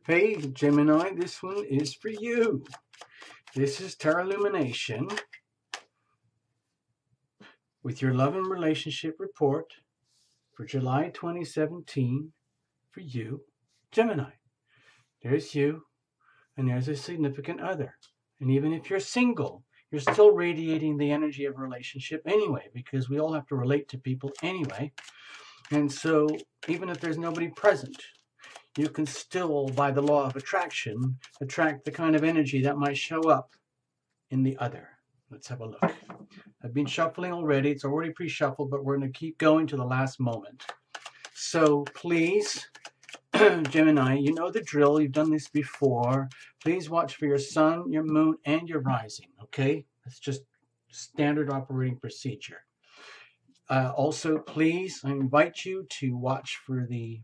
Hey, Gemini, this one is for you. This is Tarot Lumination with your love and relationship report for July 2017 for you, Gemini. There's you, and there's a significant other. And even if you're single, you're still radiating the energy of a relationship anyway, because we all have to relate to people anyway. And so, even if there's nobody present, you can still, by the law of attraction, attract the kind of energy that might show up in the other. Let's have a look. I've been shuffling already. It's already pre-shuffled, but we're going to keep going to the last moment. So please, Gemini, you know the drill. You've done this before. Please watch for your sun, your moon, and your rising, okay? It's just standard operating procedure. Also, please, I invite you to watch for the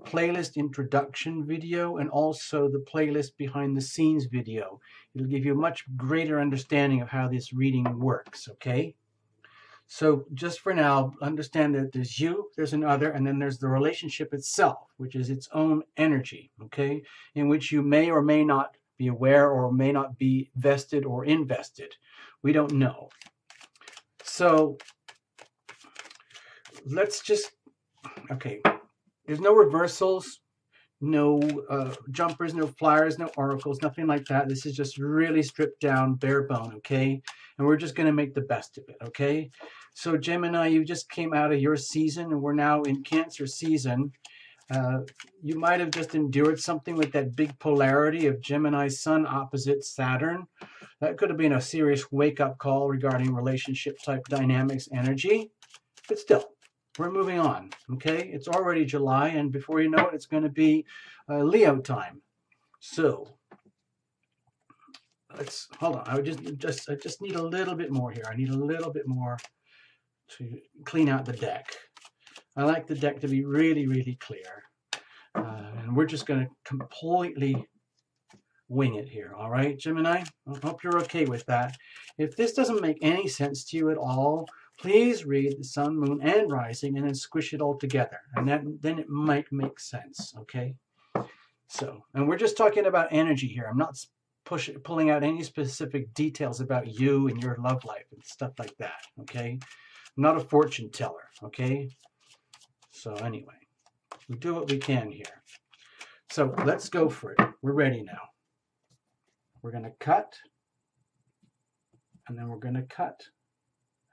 playlist introduction video and also the playlist behind the scenes video. It'll give you a much greater understanding of how this reading works, okay? So just for now, understand that there's you, there's an other, and then there's the relationship itself, which is its own energy, okay? In which you may or may not be aware or may not be vested or invested. We don't know. So let's just, okay. There's no reversals, no jumpers, no flyers, no oracles, nothing like that. This is just really stripped down, bare bone, okay? And we're just going to make the best of it, okay? So Gemini, you just came out of your season, and we're now in Cancer season. You might have just endured something with that big polarity of Gemini's Sun opposite Saturn. That could have been a serious wake-up call regarding relationship-type dynamics energy, but still. We're moving on, okay? It's already July, and before you know it, it's going to be Leo time. So let's hold on. I just need a little bit more here. I need a little bit more to clean out the deck. I like the deck to be really, really clear, and we're just going to completely wing it here. All right, Gemini. I hope you're okay with that. If this doesn't make any sense to you at all, please read the sun, moon, and rising and then squish it all together. And then it might make sense, okay? So, and we're just talking about energy here. I'm not pulling out any specific details about you and your love life and stuff like that, okay? I'm not a fortune teller, okay? So anyway, we do what we can here. So let's go for it. We're ready now. We're going to cut, and then we're going to cut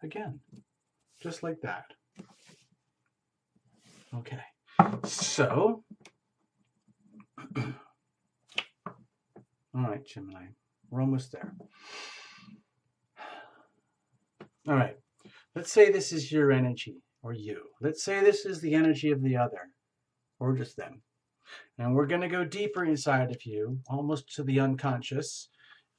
again, just like that. Okay, so, all right, Gemini, we're almost there. All right, let's say this is your energy, or you. Let's say this is the energy of the other, or just them. And we're going to go deeper inside of you, almost to the unconscious,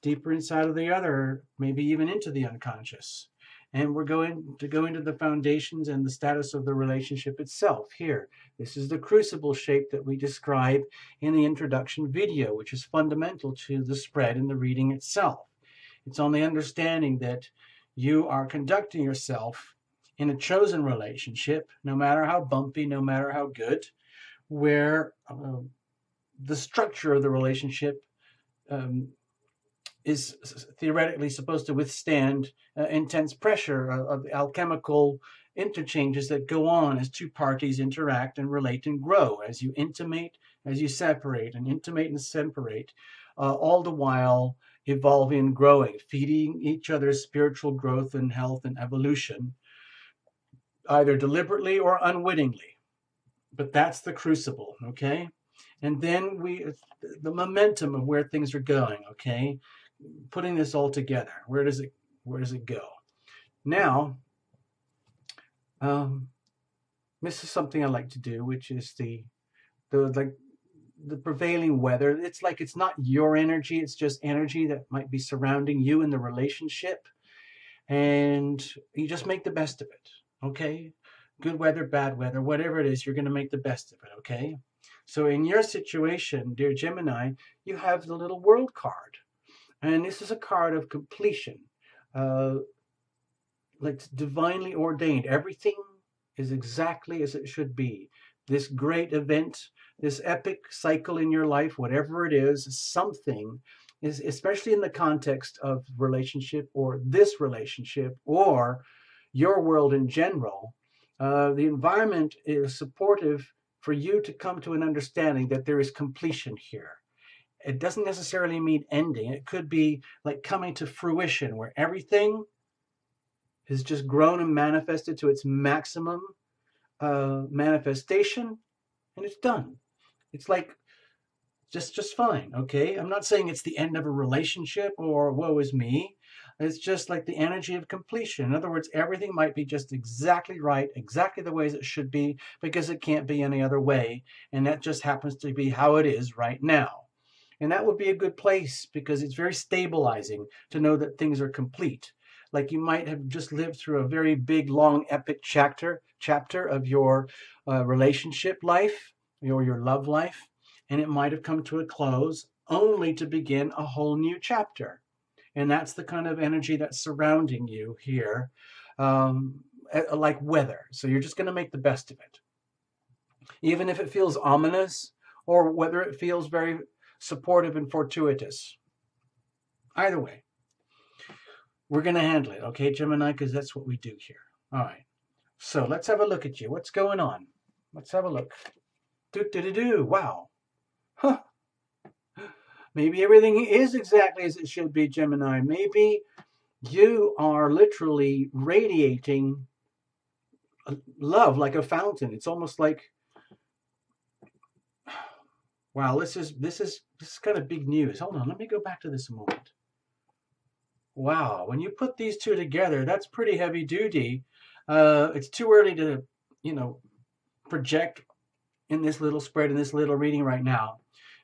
deeper inside of the other, maybe even into the unconscious. And we're going to go into the foundations and the status of the relationship itself here. This is the crucible shape that we describe in the introduction video, which is fundamental to the spread and the reading itself. It's on the understanding that you are conducting yourself in a chosen relationship, no matter how bumpy, no matter how good, where the structure of the relationship is theoretically supposed to withstand intense pressure of alchemical interchanges that go on as two parties interact and relate and grow, as you intimate, as you separate, and intimate and separate, all the while evolving and growing, feeding each other's spiritual growth and health and evolution, either deliberately or unwittingly. But that's the crucible, okay? And then the momentum of where things are going, okay? Putting this all together, where does it go? Now, this is something I like to do, which is the prevailing weather. It's like it's not your energy, it's just energy that might be surrounding you in the relationship, and you just make the best of it, okay? Good weather, bad weather, whatever it is, you're going to make the best of it, okay? So in your situation, dear Gemini, you have the little world card. And this is a card of completion, like divinely ordained. Everything is exactly as it should be. This great event this epic cycle in your life, whatever it is, something is, especially in the context of relationship or this relationship or your world in general, the environment is supportive for you to come to an understanding that there is completion here. It doesn't necessarily mean ending. It could be like coming to fruition where everything has just grown and manifested to its maximum manifestation, and it's done. It's like just fine, okay? I'm not saying it's the end of a relationship or woe is me. It's just like the energy of completion. In other words, everything might be just exactly right, exactly the way it should be, because it can't be any other way. And that just happens to be how it is right now. And that would be a good place because it's very stabilizing to know that things are complete. Like you might have just lived through a very big, long, epic chapter of your relationship life or your love life, and it might have come to a close only to begin a whole new chapter. And that's the kind of energy that's surrounding you here, like weather. So you're just going to make the best of it. Even if it feels ominous or whether it feels very supportive and fortuitous. Either way, we're going to handle it, okay, Gemini, because that's what we do here. All right. So let's have a look at you. What's going on? Let's have a look. Do-do-do-do. Wow. Huh. Maybe everything is exactly as it should be, Gemini. Maybe you are literally radiating love like a fountain. It's almost like, wow, this is kind of big news. Hold on, let me go back to this a moment. Wow, when you put these two together, that's pretty heavy duty. It's too early to, project in this little spread, in this little reading right now.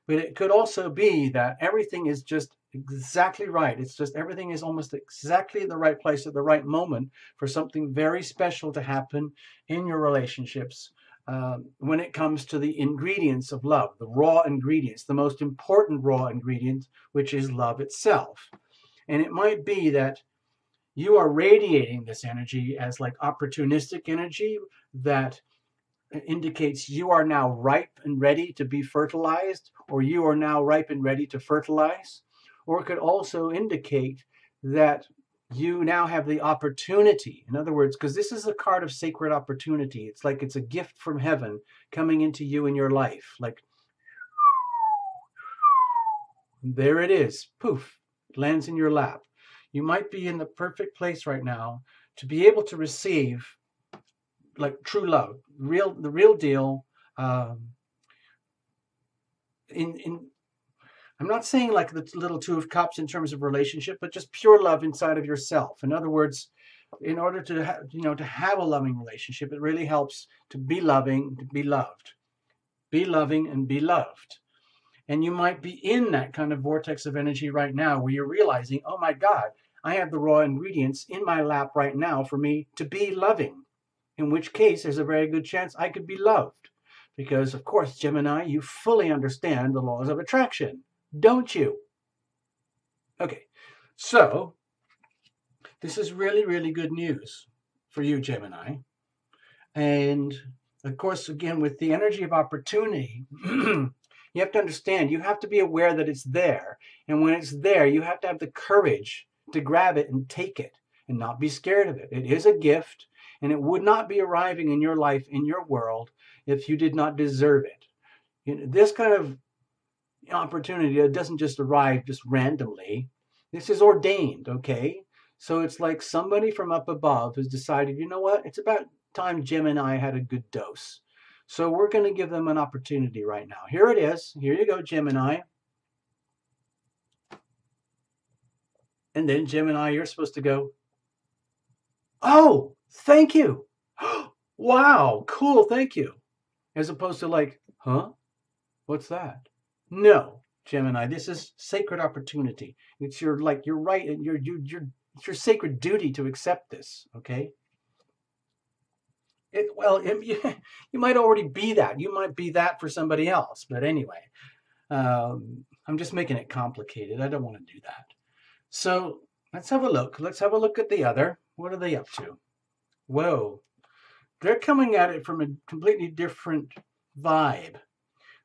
But it could also be that everything is just exactly right. It's just everything is almost exactly in the right place at the right moment for something very special to happen in your relationships when it comes to the ingredients of love, the raw ingredients, the most important raw ingredient, which is love itself. And it might be that you are radiating this energy as like opportunistic energy that indicates you are now ripe and ready to be fertilized, or you are now ripe and ready to fertilize. Or it could also indicate that you now have the opportunity. In other words, because this is a card of sacred opportunity. It's like it's a gift from heaven coming into you in your life. Like, there it is. Poof. It lands in your lap. You might be in the perfect place right now to be able to receive like true love, the real deal. I'm not saying like the little Two of Cups in terms of relationship, but just pure love inside of yourself. In other words, in order to have a loving relationship, it really helps to be loving, to be loved, be loving and be loved. And you might be in that kind of vortex of energy right now where you're realizing, oh my God, I have the raw ingredients in my lap right now for me to be loving. In which case, there's a very good chance I could be loved. Because, of course, Gemini, you fully understand the laws of attraction, don't you? Okay, so this is really, really good news for you, Gemini. And, of course, again, with the energy of opportunity, you have to understand, you have to be aware that it's there. And when it's there, you have to have the courage to grab it and take it and not be scared of it. It is a gift. And it would not be arriving in your life, in your world, if you did not deserve it. This kind of opportunity doesn't just arrive just randomly. This is ordained, okay? So it's like somebody from up above has decided, you know what? It's about time Gemini had a good dose. So we're going to give them an opportunity right now. Here it is. Here you go, Gemini. And then Gemini, you're supposed to go, oh, thank you. Wow, cool, thank you. As opposed to like, huh? What's that? No, Gemini, this is sacred opportunity. It's your you're right, and it's your sacred duty to accept this, okay? You might already be that. You might be that for somebody else. But anyway, I'm just making it complicated. I don't want to do that. So let's have a look. Let's have a look at the other. What are they up to? Whoa. They're coming at it from a completely different vibe.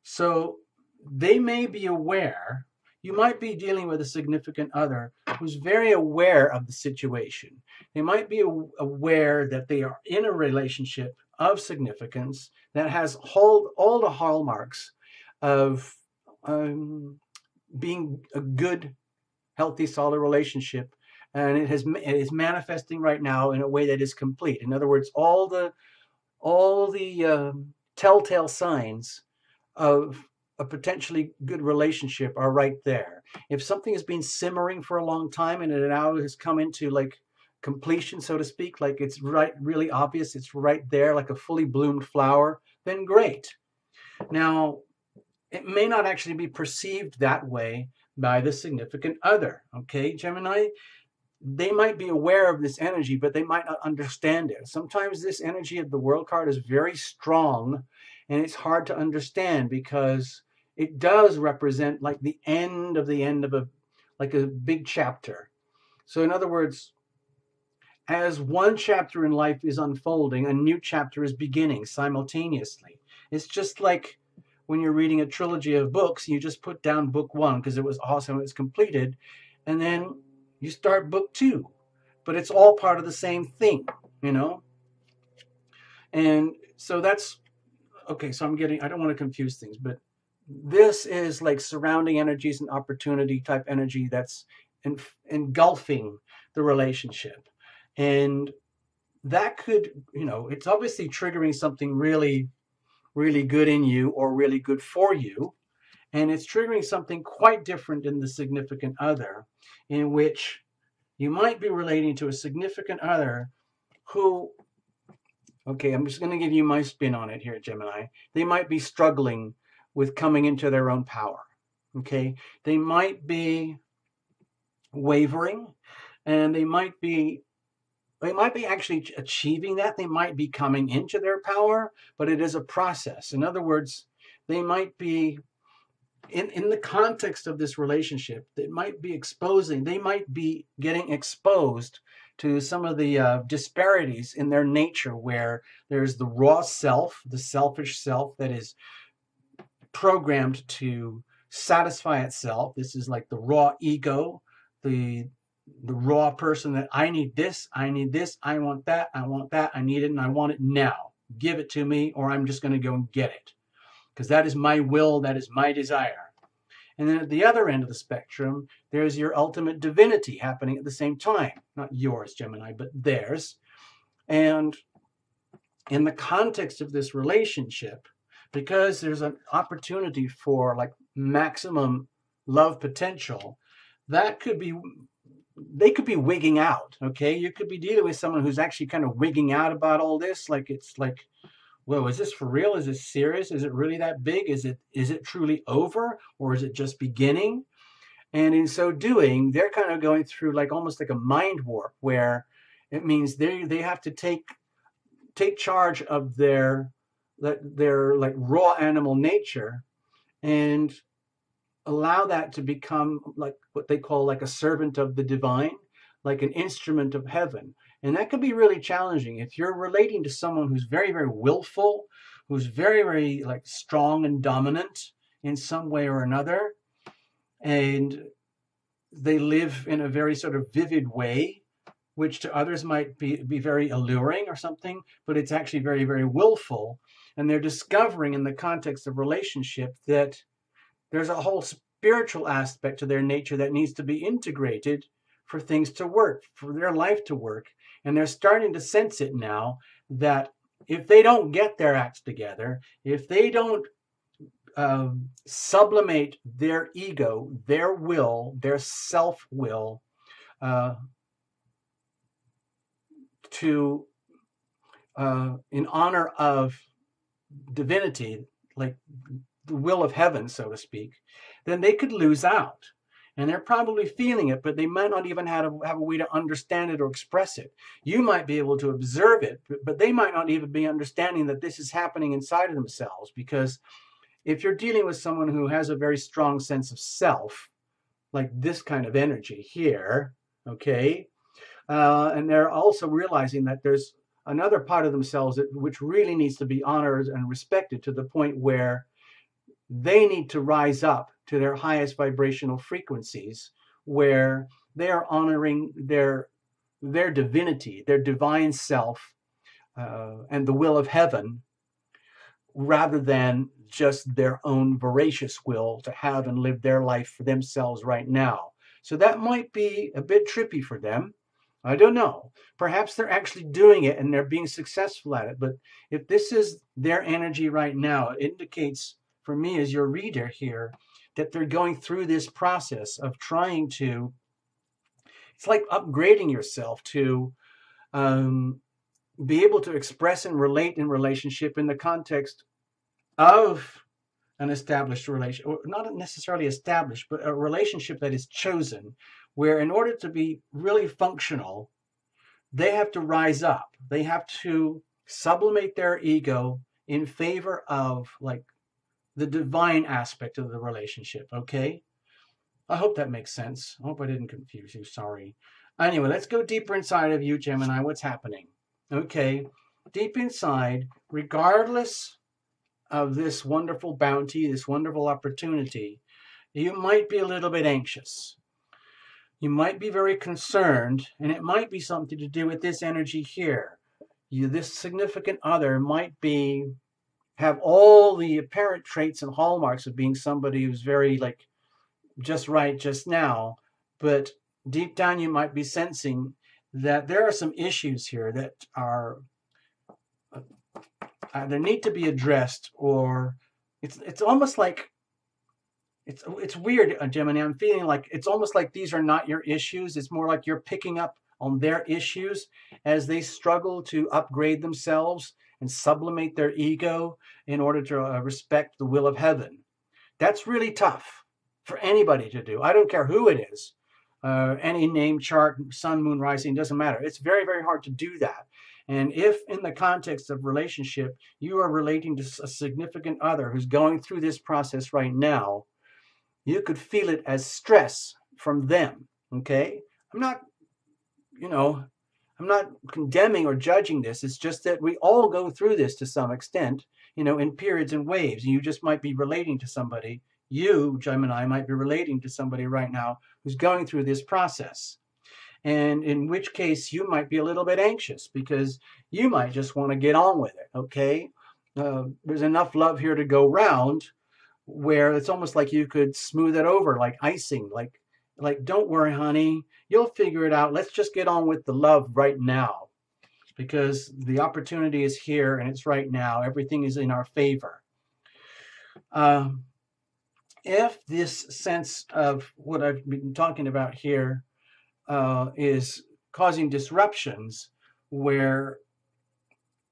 So they may be aware. You might be dealing with a significant other who's very aware of the situation. They might be aware that they are in a relationship of significance that has all the hallmarks of being a good, healthy, solid relationship, and it is manifesting right now in a way that is complete. In other words, all the telltale signs of a potentially good relationship are right there. If something has been simmering for a long time and it now has come into like completion, so to speak, like it's really obvious, it's right there like a fully bloomed flower, then great. Now, it may not actually be perceived that way by the significant other. Okay, Gemini? They might be aware of this energy, but they might not understand it. Sometimes this energy of the World card is very strong, and it's hard to understand because it does represent like the end of a big chapter. So in other words, as one chapter in life is unfolding, a new chapter is beginning simultaneously. It's just like when you're reading a trilogy of books, you just put down book one because it was awesome, it's completed, and then you start book two, but it's all part of the same thing, you know? And so that's, okay, so I don't want to confuse things, but this is like surrounding energies and opportunity type energy that's engulfing the relationship. And that could, it's obviously triggering something really, really good in you or really good for you. And it's triggering something quite different in the significant other, in which you might be relating to a significant other who, okay, I'm just going to give you my spin on it here, Gemini. They might be struggling with coming into their own power. Okay, they might be wavering, and they might be actually achieving that. They might be coming into their power, but it is a process. In other words, they might be in the context of this relationship, they might be getting exposed to some of the disparities in their nature, where there's the raw self, the selfish self that is programmed to satisfy itself. This is like the raw ego, the raw person that I need this, I want that, I need it, and I want it now. Give it to me, or I'm just going to go and get it. Because that is my will, that is my desire. And then at the other end of the spectrum, there's your ultimate divinity happening at the same time. Not yours, Gemini, but theirs. And in the context of this relationship, because there's an opportunity for like maximum love potential, they could be wigging out, okay? You could be dealing with someone who's actually kind of wigging out about all this. Like, it's like, whoa, is this for real? Is this serious? Is it really that big? Is it truly over, or is it just beginning? And in so doing, they're kind of going through like almost like a mind warp, where it means they have to take charge of their like raw animal nature and allow that to become like what they call like a servant of the divine, like an instrument of heaven. And that can be really challenging if you're relating to someone who's very, very willful, who's very, very like strong and dominant in some way or another, and they live in a very sort of vivid way, which to others might be very alluring or something, but it's actually very, very willful. And they're discovering in the context of relationship that there's a whole spiritual aspect to their nature that needs to be integrated for things to work, for their life to work. And they're starting to sense it now, that if they don't get their acts together, if they don't sublimate their ego, their will, their self-will, to in honor of divinity, like the will of heaven, so to speak, then they could lose out. And they're probably feeling it, but they might not even have a way to understand it or express it. You might be able to observe it, but they might not even be understanding that this is happening inside of themselves. Because if you're dealing with someone who has a very strong sense of self, like this kind of energy here, okay, and they're also realizing that there's another part of themselves which really needs to be honored and respected, to the point where they need to rise up to their highest vibrational frequencies, where they are honoring their divinity, their divine self, and the will of heaven, rather than just their own voracious will to have and live their life for themselves right now. So that might be a bit trippy for them. I don't know. Perhaps they're actually doing it and they're being successful at it. But if this is their energy right now, it indicates for me as your reader here that they're going through this process of trying to, it's like upgrading yourself to be able to express and relate in relationship in the context of an established relation, or not necessarily established, but a relationship that is chosen, where in order to be really functional, they have to rise up. They have to sublimate their ego in favor of like the divine aspect of the relationship. Okay, I hope that makes sense. I hope I didn't confuse you. Sorry. Anyway, let's go deeper inside of you, Gemini. What's happening? Okay, deep inside, regardless of this wonderful bounty, this wonderful opportunity, you might be a little bit anxious. You might be very concerned, and it might be something to do with this energy here. This significant other might have all the apparent traits and hallmarks of being somebody who's very like just right just now, but deep down you might be sensing that there are some issues here that are either need to be addressed, or it's almost like it's weird, Gemini. I'm feeling like it's almost like these are not your issues. It's more like you're picking up on their issues as they struggle to upgrade themselves and sublimate their ego in order to respect the will of heaven. That's really tough for anybody to do. I don't care who it is. Any name, chart, sun, moon, rising, doesn't matter. It's very, very hard to do that. And if in the context of relationship, you are relating to a significant other who's going through this process right now, you could feel it as stress from them. Okay? I'm not condemning or judging this. It's just that we all go through this to some extent, in periods and waves. You just might be relating to somebody. You, Gemini, might be relating to somebody right now who's going through this process. And in which case you might be a little bit anxious because you might just want to get on with it, okay? There's enough love here to go round where it's almost like you could smooth it over like icing, like don't worry, honey, you'll figure it out. Let's just get on with the love right now because the opportunity is here and it's right now. Everything is in our favor. If this sense of what I've been talking about here is causing disruptions where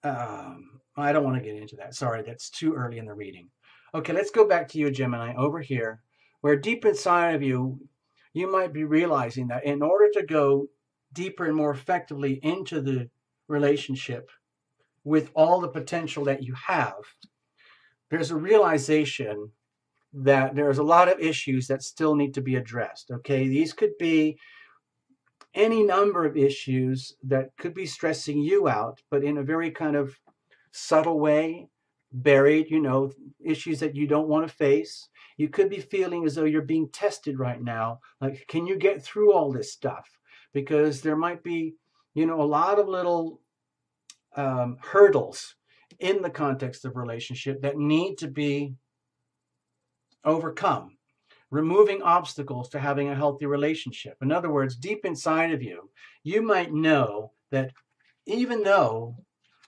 I don't want to get into that. Sorry, that's too early in the reading. Okay, let's go back to you, Gemini, over here, where deep inside of you, you might be realizing that in order to go deeper and more effectively into the relationship with all the potential that you have, there's a realization that there's a lot of issues that still need to be addressed. Okay, these could be any number of issues that could be stressing you out, but in a very kind of subtle way, buried, issues that you don't want to face. You could be feeling as though you're being tested right now. Like, can you get through all this stuff? Because there might be, a lot of little hurdles in the context of relationship that need to be overcome. Removing obstacles to having a healthy relationship. In other words, deep inside of you, you might know that even though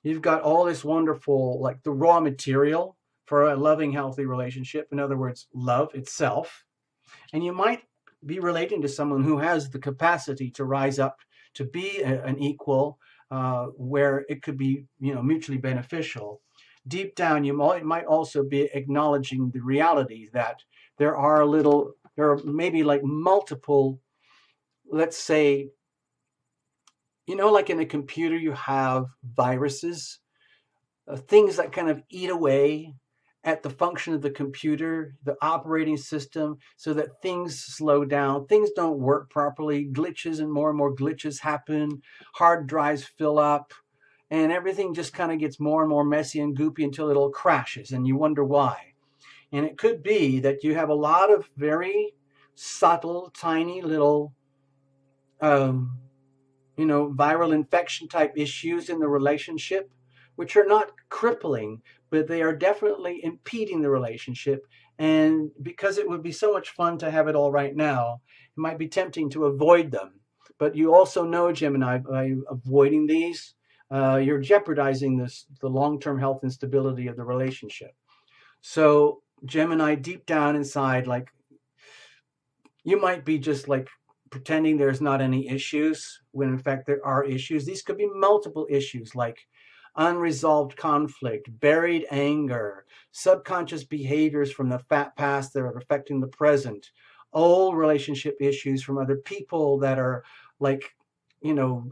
you've got all this wonderful, like the raw material for a loving, healthy relationship, in other words, love itself, and you might be relating to someone who has the capacity to rise up to be an equal, where it could be, mutually beneficial. Deep down, you might also be acknowledging the reality that there are maybe like multiple, let's say, like in a computer, you have viruses, things that kind of eat away at the function of the computer, the operating system, so that things slow down, things don't work properly, glitches and more glitches happen, hard drives fill up, and everything just kind of gets more and more messy and goopy until it all crashes, and you wonder why. And it could be that you have a lot of very subtle, tiny little, viral infection type issues in the relationship, which are not crippling, but they are definitely impeding the relationship. And because it would be so much fun to have it all right now, it might be tempting to avoid them. But you also know, Gemini, by avoiding these, you're jeopardizing the long-term health and stability of the relationship. So Gemini, deep down inside, like, you might be just like pretending there's not any issues when in fact there are issues. These could be multiple issues like unresolved conflict, buried anger, subconscious behaviors from the past that are affecting the present, old relationship issues from other people that are like,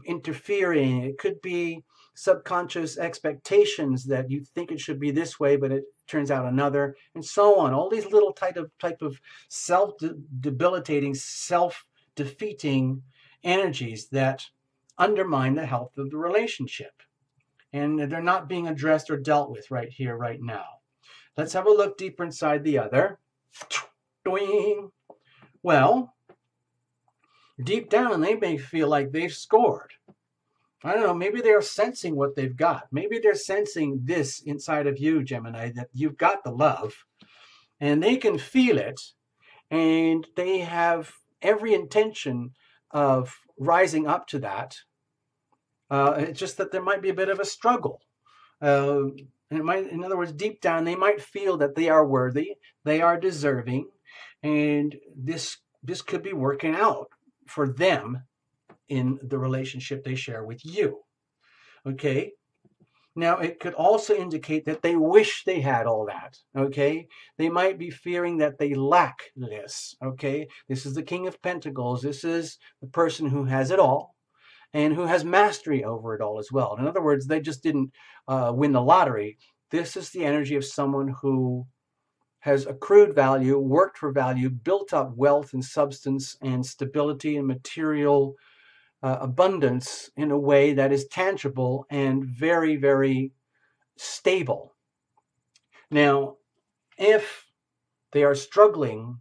interfering. It could be subconscious expectations that you think it should be this way, but it turns out another, and so on. All these little type of self-debilitating, self-defeating energies that undermine the health of the relationship. And they're not being addressed or dealt with right here, right now. Let's have a look deeper inside the other. Well, deep down, they may feel like they've scored. I don't know, maybe they're sensing what they've got. Maybe they're sensing this inside of you, Gemini, that you've got the love, and they can feel it, and they have every intention of rising up to that. It's just that there might be a bit of a struggle. And it might, in other words, deep down, they might feel that they are worthy, they are deserving, and this could be working out for them in the relationship they share with you. Okay? Now, it could also indicate that they wish they had all that. Okay? They might be fearing that they lack this. Okay? This is the King of Pentacles. This is the person who has it all and who has mastery over it all as well. In other words, they just didn't win the lottery. This is the energy of someone who has accrued value, worked for value, built up wealth and substance and stability and material abundance in a way that is tangible and very, very stable. Now, if they are struggling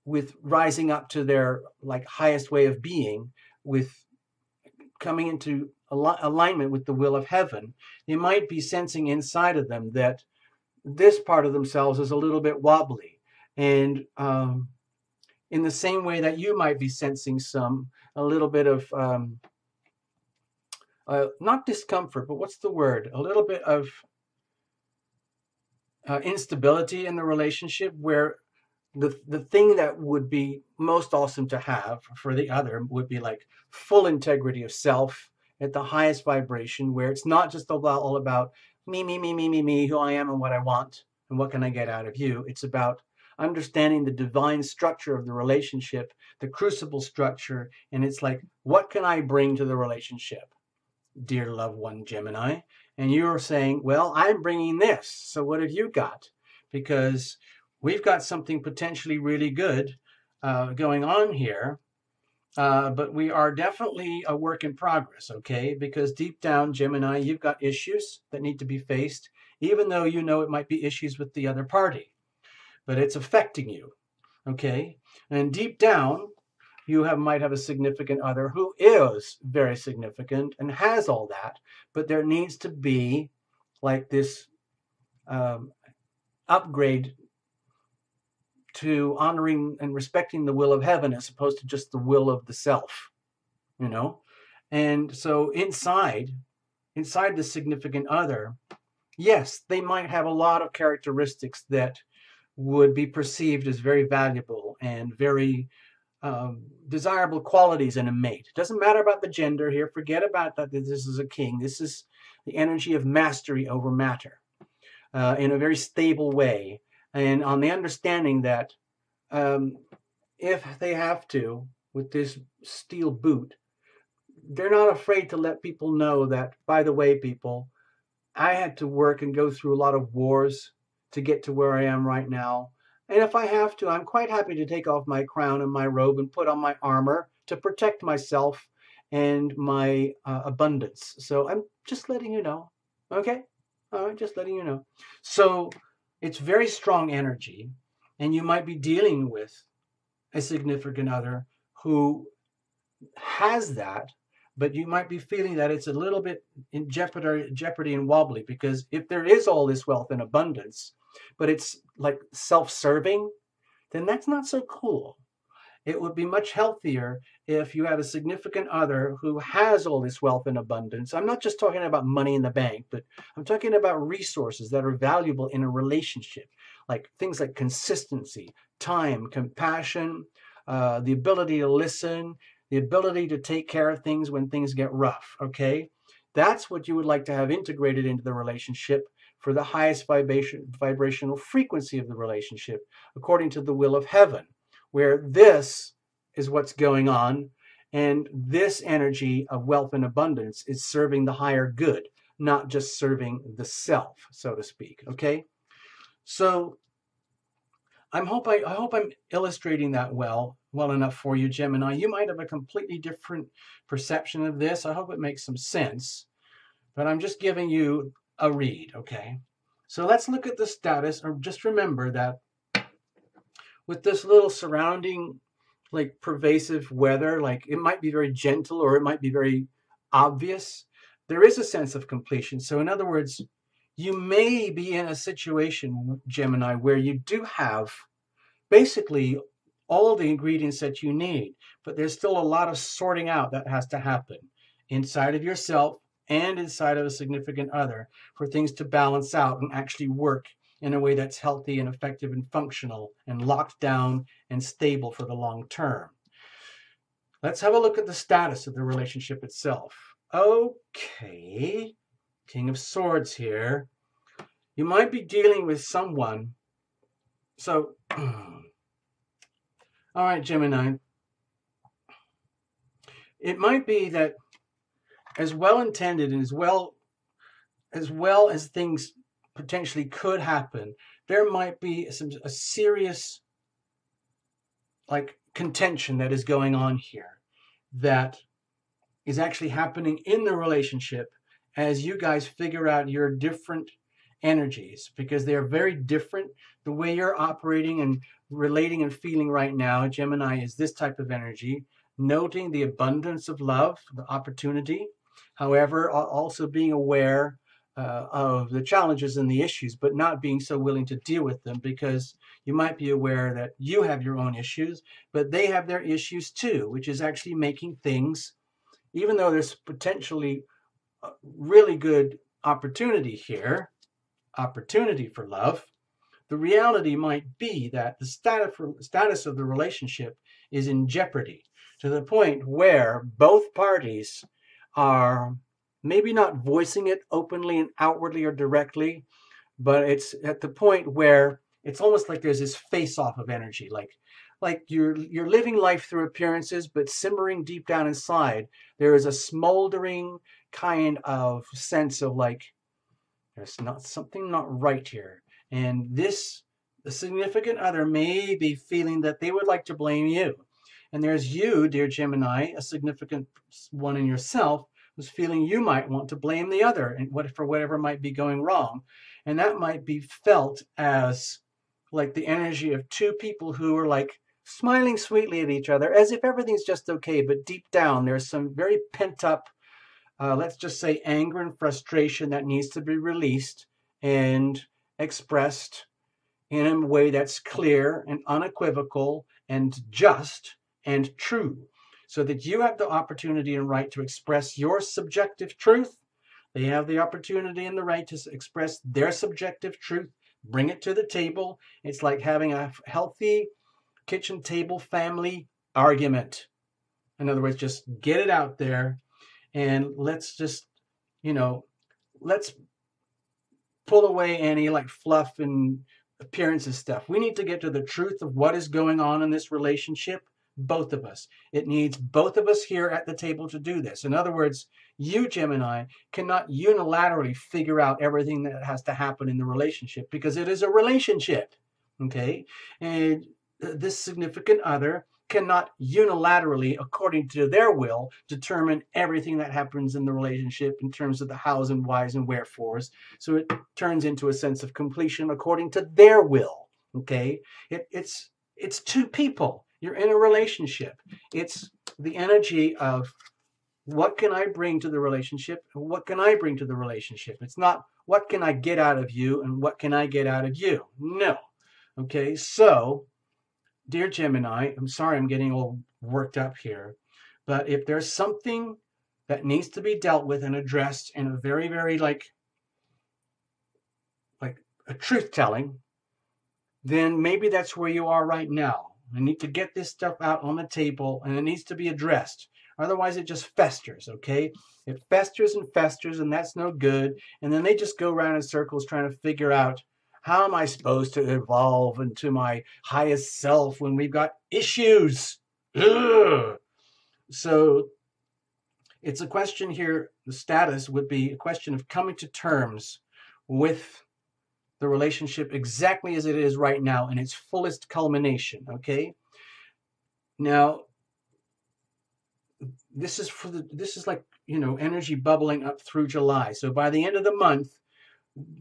with rising up to their highest way of being, with coming into alignment with the will of heaven, they might be sensing inside of them that this part of themselves is a little bit wobbly. And in the same way that you might be sensing a little bit of, not discomfort, but what's the word? A little bit of instability in the relationship, where the thing that would be most awesome to have for the other would be like full integrity of self at the highest vibration, where it's not just all about me, who I am and what I want and what can I get out of you. It's about understanding the divine structure of the relationship, the crucible structure, and it's like, what can I bring to the relationship, dear loved one, Gemini? And you're saying, well, I'm bringing this. So what have you got? Because we've got something potentially really good going on here, but we are definitely a work in progress, okay? Because deep down, Gemini, you've got issues that need to be faced, even though you know it might be issues with the other party. But it's affecting you, okay? And deep down, you might have a significant other who is very significant and has all that, but there needs to be like this upgrade to honoring and respecting the will of heaven as opposed to just the will of the self, And so inside the significant other, yes, they might have a lot of characteristics that would be perceived as very valuable and very desirable qualities in a mate. It doesn't matter about the gender here. Forget about that. This is a king. This is the energy of mastery over matter in a very stable way. And on the understanding that if they have to, with this steel boot, they're not afraid to let people know that, by the way, people, I had to work and go through a lot of wars to get to where I am right now. And if I have to, I'm quite happy to take off my crown and my robe and put on my armor to protect myself and my abundance. So I'm just letting you know. Okay? All right, just letting you know. So it's very strong energy, and you might be dealing with a significant other who has that, but you might be feeling that it's a little bit in jeopardy and wobbly, because if there is all this wealth and abundance, but it's like self-serving, then that's not so cool. It would be much healthier if you had a significant other who has all this wealth and abundance. I'm not just talking about money in the bank, but I'm talking about resources that are valuable in a relationship, like things like consistency, time, compassion, the ability to listen, the ability to take care of things when things get rough, okay? That's what you would like to have integrated into the relationship for the highest vibrational frequency of the relationship, according to the will of heaven, where this is what's going on, and this energy of wealth and abundance is serving the higher good, not just serving the self, so to speak, okay? So I hope I'm illustrating that well enough for you, Gemini. You might have a completely different perception of this. I hope it makes some sense, but I'm just giving you a read, okay? So let's look at the status, or just remember that with this little surrounding, like, pervasive weather, like, it might be very gentle or it might be very obvious, there is a sense of completion. So in other words, you may be in a situation, Gemini, where you do have basically all the ingredients that you need, but there's still a lot of sorting out that has to happen inside of yourself and inside of a significant other for things to balance out and actually work in a way that's healthy and effective and functional and locked down and stable for the long term. Let's have a look at the status of the relationship itself. Okay, King of Swords here. You might be dealing with someone. So, all right, Gemini. It might be that, as well intended and as well as things potentially could happen, there might be a serious, like, contention that is going on here that is actually happening in the relationship as you guys figure out your different energies, because they are very different. The way you're operating and relating and feeling right now, Gemini, is this type of energy, noting the abundance of love, the opportunity, however, also being aware of the challenges and the issues, but not being so willing to deal with them, because you might be aware that you have your own issues, but they have their issues too, which is actually making things, even though there's potentially really good opportunity here, opportunity for love, the reality might be that the status of the relationship is in jeopardy, to the point where both parties are maybe not voicing it openly and outwardly or directly, but it's at the point where it's almost like there's this face-off of energy, like you're living life through appearances, but simmering deep down inside, there is a smoldering kind of sense of, like, there's something not right here. And the significant other may be feeling that they would like to blame you. And there's you, dear Gemini, a significant one in yourself, who's feeling you might want to blame the other and for whatever might be going wrong. And that might be felt as like the energy of two people who are, like, smiling sweetly at each other as if everything's just okay, but deep down there's some very pent up, let's just say, anger and frustration that needs to be released and expressed in a way that's clear and unequivocal and just and true, so that you have the opportunity and right to express your subjective truth. They have the opportunity and the right to express their subjective truth, bring it to the table. It's like having a healthy kitchen table family argument. In other words, just get it out there, and let's just, let's pull away any, like, fluff and appearances stuff. We need to get to the truth of what is going on in this relationship, both of us. It needs both of us here at the table to do this. In other words, you, Gemini, cannot unilaterally figure out everything that has to happen in the relationship, because it is a relationship, okay? And this significant other cannot unilaterally, according to their will, determine everything that happens in the relationship in terms of the hows and whys and wherefores. So it turns into a sense of completion according to their will. Okay, it's two people. You're in a relationship. It's the energy of what can I bring to the relationship and what can I bring to the relationship. It's not what can I get out of you and what can I get out of you. No. Okay, so dear Gemini, I'm sorry I'm getting all worked up here, but if there's something that needs to be dealt with and addressed in a very, very like a truth telling, then maybe that's where you are right now. I need to get this stuff out on the table and it needs to be addressed. Otherwise, it just festers, okay? It festers, and that's no good. And then they just go around in circles trying to figure out, how am I supposed to evolve into my highest self when we've got issues? Ugh. So it's a question here, the status would be a question of coming to terms with the relationship exactly as it is right now in its fullest culmination, okay? Now, this is like, energy bubbling up through July. So by the end of the month,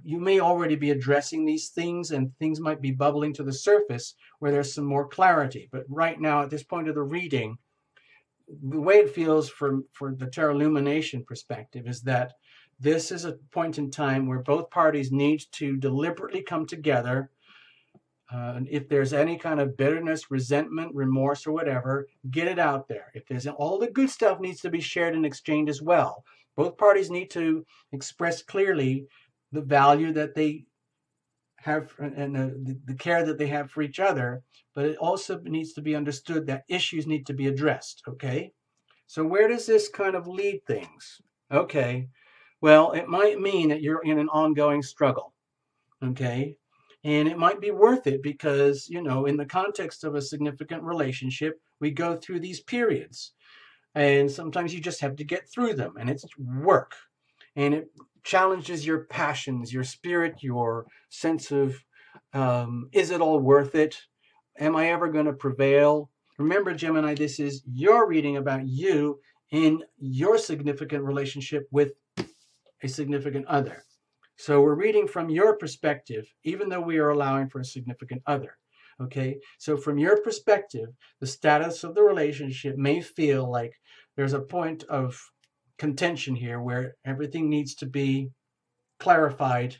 you may already be addressing these things and things might be bubbling to the surface where there's some more clarity. But right now, at this point of the reading, the way it feels for the Tarot Lumination perspective is that this is a point in time where both parties need to deliberately come together. If there's any kind of bitterness, resentment, remorse, or whatever, get it out there. If there's all the good stuff needs to be shared and exchanged as well. Both parties need to express clearly the value that they have and the care that they have for each other, but it also needs to be understood that issues need to be addressed, okay? So where does this kind of lead things? Okay, well, it might mean that you're in an ongoing struggle, okay? And it might be worth it because, in the context of a significant relationship, we go through these periods. And sometimes you just have to get through them. And it's work. And it challenges your passions, your spirit, your sense of, is it all worth it? Am I ever going to prevail? Remember, Gemini, this is your reading about you in your significant relationship with a significant other. So we're reading from your perspective, even though we are allowing for a significant other. Okay, so from your perspective, the status of the relationship may feel like there's a point of contention here where everything needs to be clarified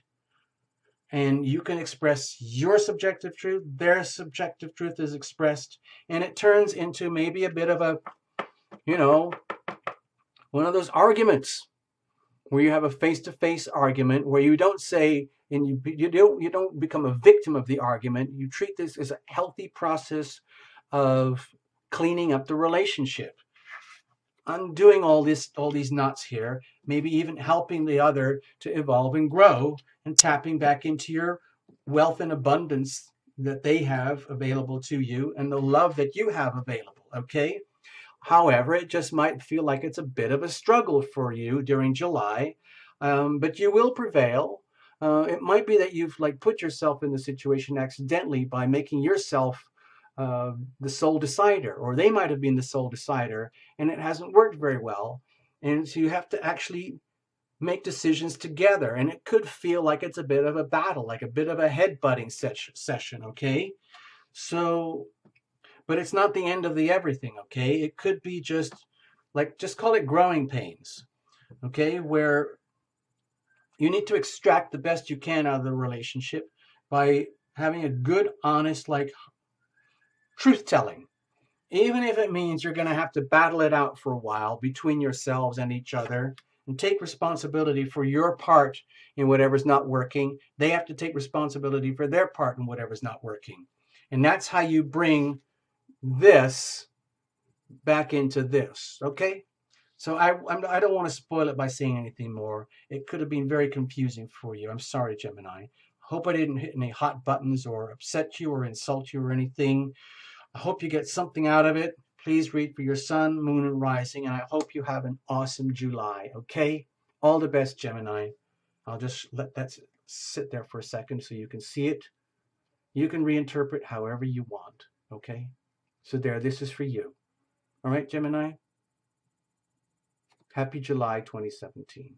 and you can express your subjective truth, their subjective truth is expressed, and it turns into maybe a bit of a, one of those arguments where you have a face-to-face argument where you don't say, and you don't become a victim of the argument. You treat this as a healthy process of cleaning up the relationship, undoing all these knots here, maybe even helping the other to evolve and grow, and tapping back into your wealth and abundance that they have available to you and the love that you have available. Okay. However, it just might feel like it's a bit of a struggle for you during July, but you will prevail. It might be that you've put yourself in the situation accidentally by making yourself the sole decider, or they might have been the sole decider, and it hasn't worked very well. And so you have to actually make decisions together, and it could feel like it's a bit of a battle, like a bit of a headbutting session, okay? So... but it's not the end of the everything, okay? It could be just call it growing pains, okay? Where you need to extract the best you can out of the relationship by having a good, honest, truth-telling. Even if it means you're going to have to battle it out for a while between yourselves and each other and take responsibility for your part in whatever's not working. They have to take responsibility for their part in whatever's not working. And that's how you bring this back into this, okay? So I don't want to spoil it by saying anything more. It could have been very confusing for you. I'm sorry, Gemini. Hope I didn't hit any hot buttons or upset you or insult you or anything. I hope you get something out of it. Please read for your sun, moon, and rising, and I hope you have an awesome July, okay? All the best, Gemini. I'll just let that sit there for a second so you can see it. You can reinterpret however you want, okay? So there, this is for you. All right, Gemini? Happy July 2017.